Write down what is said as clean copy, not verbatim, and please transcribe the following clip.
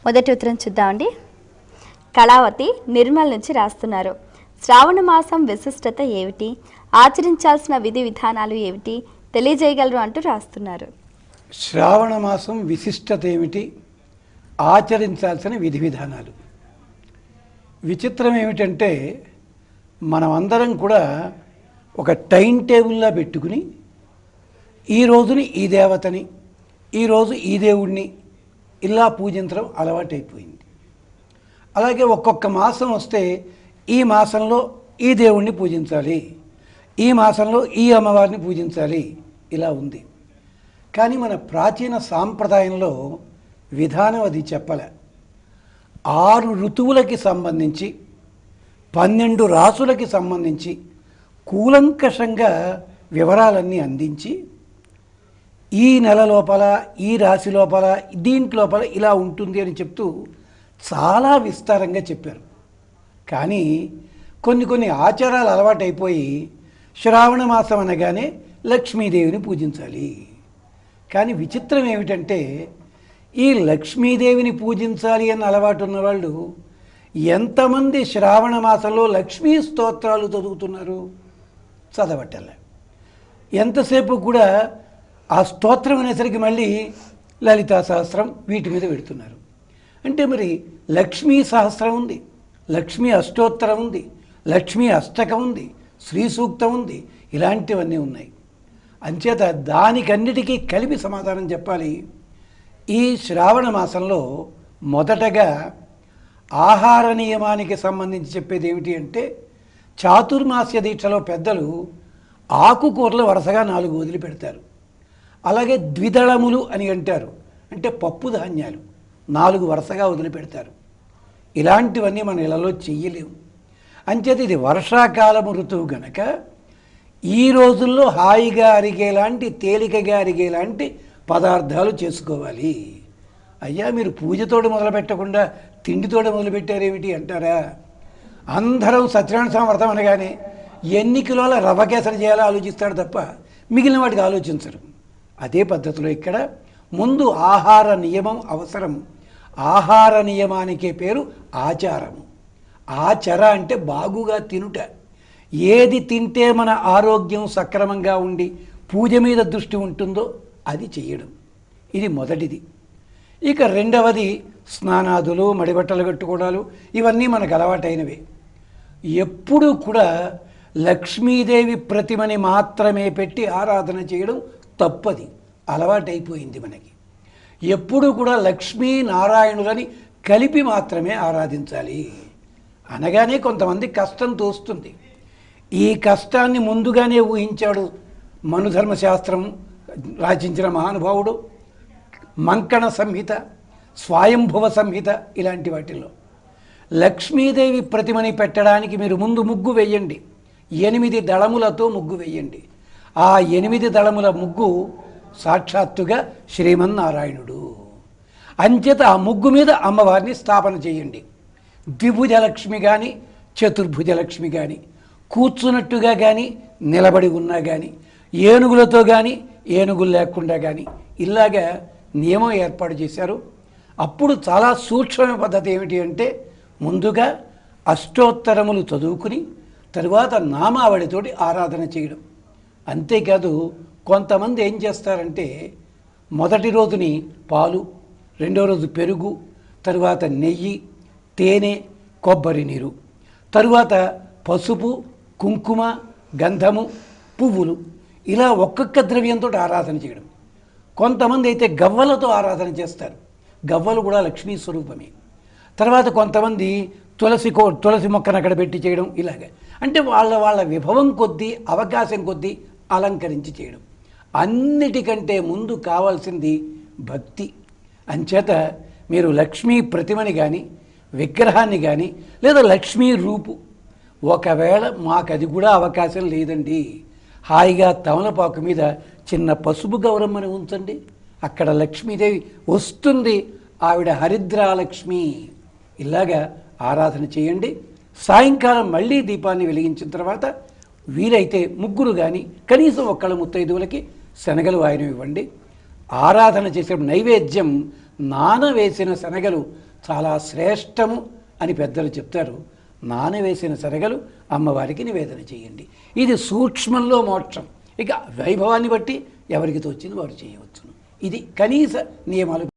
మొదటి ఉత్తరం చూద్దామండి. కళావతి నిర్మల్ నుంచి రాస్తున్నారు. శ్రావణ మాసం విశిష్టత ఏమిటి, ఆచరించాల్సిన విధి విధానాలు ఏమిటి తెలియజేయగలరు అంటూ రాస్తున్నారు. శ్రావణ మాసం విశిష్టత ఏమిటి, ఆచరించాల్సిన విధి విధానాలు. విచిత్రం ఏమిటంటే మనమందరం కూడా ఒక టైం టేబుల్లా పెట్టుకుని ఈ రోజుని ఈ దేవతని, ఈరోజు ఈ దేవుడిని ఇలా పూజించడం అలవాటైపోయింది. అలాగే ఒక్కొక్క మాసం వస్తే ఈ మాసంలో ఈ దేవుణ్ణి పూజించాలి, ఈ మాసంలో ఈ అమ్మవారిని పూజించాలి, ఇలా ఉంది. కానీ మన ప్రాచీన సాంప్రదాయంలో విధానం అది చెప్పలే. 6 ఋతువులకి సంబంధించి 12 రాసులకి సంబంధించి కూలంకషంగా వివరాలన్నీ అందించి ఈ నెల లోపల, ఈ రాశి లోపల, దీంట్లోపల ఇలా ఉంటుంది అని చెప్తూ చాలా విస్తారంగా చెప్పారు. కానీ కొన్ని ఆచారాలు అలవాటైపోయి శ్రావణ మాసం అనగానే లక్ష్మీదేవిని పూజించాలి. కానీ విచిత్రం ఏమిటంటే ఈ లక్ష్మీదేవిని పూజించాలి అన్న అలవాటు ఉన్నవాళ్ళు ఎంతమంది శ్రావణ మాసంలో లక్ష్మీ స్తోత్రాలు చదువుతున్నారు? చదవటల్లా. ఎంతసేపు కూడా ఆ స్తోత్రం అనేసరికి మళ్ళీ లలితా సహస్రం వీటి మీద పెడుతున్నారు. అంటే మరి లక్ష్మీ సహస్రం ఉంది, లక్ష్మీ అష్టోత్తరం ఉంది, లక్ష్మీ అష్టకం ఉంది, శ్రీ సూక్తం ఉంది, ఇలాంటివన్నీ ఉన్నాయి. అంచేత దానికన్నిటికీ కలిపి సమాధానం చెప్పాలి. ఈ శ్రావణ మాసంలో మొదటగా ఆహార నియమానికి సంబంధించి చెప్పేది ఏమిటి అంటే, చాతుర్మాస్య దీక్షలో పెద్దలు ఆకుకూరలు వరుసగా 4 వదిలిపెడతారు. అలాగే ద్విదళములు అని అంటారు, అంటే పప్పు ధాన్యాలు 4 వరుసగా వదిలిపెడతారు. ఇలాంటివన్నీ మన ఇళ్లలో చెయ్యలేము. అంచేత ఇది వర్షాకాలము ఋతువు గనక ఈ రోజుల్లో హాయిగా అరిగేలాంటి, తేలికగా అరిగేలాంటి పదార్థాలు చేసుకోవాలి. అయ్యా, మీరు పూజతోటి మొదలు పెట్టకుండా తిండితోటి మొదలుపెట్టారేమిటి అంటారా? అందరం సత్యనారాయణ స్వామి వ్రతం అనగానే ఎన్ని కిలోల రవ్వ కేసరి చేయాలో ఆలోచిస్తాడు తప్ప మిగిలిన వాటికి ఆలోచించరు. అదే పద్ధతిలో ఇక్కడ ముందు ఆహార నియమం అవసరం. ఆహార నియమానికే పేరు ఆచారము. ఆచర అంటే బాగుగా తినుట. ఏది తింటే మన ఆరోగ్యం సక్రమంగా ఉండి పూజ మీద దృష్టి ఉంటుందో అది చేయడం. ఇది మొదటిది. ఇక రెండవది స్నానాదులు, మడిబట్టలు కట్టుకోవడాలు, ఇవన్నీ మనకు అలవాటైనవే. ఎప్పుడూ కూడా లక్ష్మీదేవి ప్రతిమని మాత్రమే పెట్టి ఆరాధన చేయడం తప్పది, అలవాటైపోయింది మనకి. ఎప్పుడూ కూడా లక్ష్మీ నారాయణులని కలిపి మాత్రమే ఆరాధించాలి. అనగానే కొంతమంది కష్టం తోస్తుంది. ఈ కష్టాన్ని ముందుగానే ఊహించాడు మనుధర్మశాస్త్రం రచించిన మహానుభావుడు. మంకణ సంహిత, స్వయంభువ సంహిత, ఇలాంటి వాటిల్లో లక్ష్మీదేవి ప్రతిమని పెట్టడానికి మీరు ముందు ముగ్గు వేయండి. 8 దళములతో ముగ్గు వేయండి. ఆ 8 దళముల ముగ్గు సాక్షాత్తుగా శ్రీమన్నారాయణుడు. అంచేత ఆ ముగ్గు మీద అమ్మవారిని స్థాపన చేయండి. ద్విభుజలక్ష్మి కానీ, చతుర్భుజలక్ష్మి కానీ, కూర్చున్నట్టుగా కానీ, నిలబడి ఉన్నా కానీ, ఏనుగులతో కానీ, ఏనుగులు లేకుండా కానీ, ఇలాగా నియమం ఏర్పాటు చేశారు. అప్పుడు చాలా సూక్ష్మమైన పద్ధతి ఏమిటి అంటే, ముందుగా అష్టోత్తరములు చదువుకుని తరువాత నామావళితోటి ఆరాధన చేయడం. అంతేకాదు కొంతమంది ఏం చేస్తారంటే, మొదటి రోజుని పాలు, రెండో రోజు పెరుగు, తరువాత నెయ్యి, తేనె, కొబ్బరి నీరు, తరువాత పసుపు, కుంకుమ, గంధము, పువ్వులు, ఇలా ఒక్కొక్క ద్రవ్యంతో ఆరాధన చేయడం. కొంతమంది అయితే గవ్వలతో ఆరాధన చేస్తారు. గవ్వలు కూడా లక్ష్మీ స్వరూపమే. తర్వాత కొంతమంది తులసి మొక్కను అక్కడ పెట్టి చేయడం. ఇలాగ అంటే వాళ్ళ విభవం కొద్దీ, అవకాశం కొద్దీ అలంకరించి చేయడం. అన్నిటికంటే ముందు కావాల్సింది భక్తి. అంచేత మీరు లక్ష్మీ ప్రతిమని కానీ, విగ్రహాన్ని కానీ, లేదా లక్ష్మీ రూపు, ఒకవేళ మాకు అది కూడా అవకాశం లేదండి, హాయిగా తమలపాకు మీద చిన్న పసుపు గౌరమ్మని ఉంచండి, అక్కడ లక్ష్మీదేవి వస్తుంది, ఆవిడ హరిద్రాలక్ష్మి, ఇలాగా ఆరాధన చేయండి. సాయంకాలం మళ్ళీ దీపాన్ని వెలిగించిన తర్వాత వీలైతే ముగ్గురు కానీ కనీసం ఒక్కళ్ళ ముత్తైదువులకి శనగలు వాయనం ఇవ్వండి. ఆరాధన చేసే నైవేద్యం నానవేసిన శనగలు చాలా శ్రేష్టము అని పెద్దలు చెప్తారు. నానవేసిన శనగలు అమ్మవారికి నివేదన చేయండి. ఇది సూక్ష్మంలో మోక్షం. ఇక వైభవాన్ని బట్టి ఎవరికి తోచింది వారు చేయవచ్చును. ఇది కనీస నియమాలు.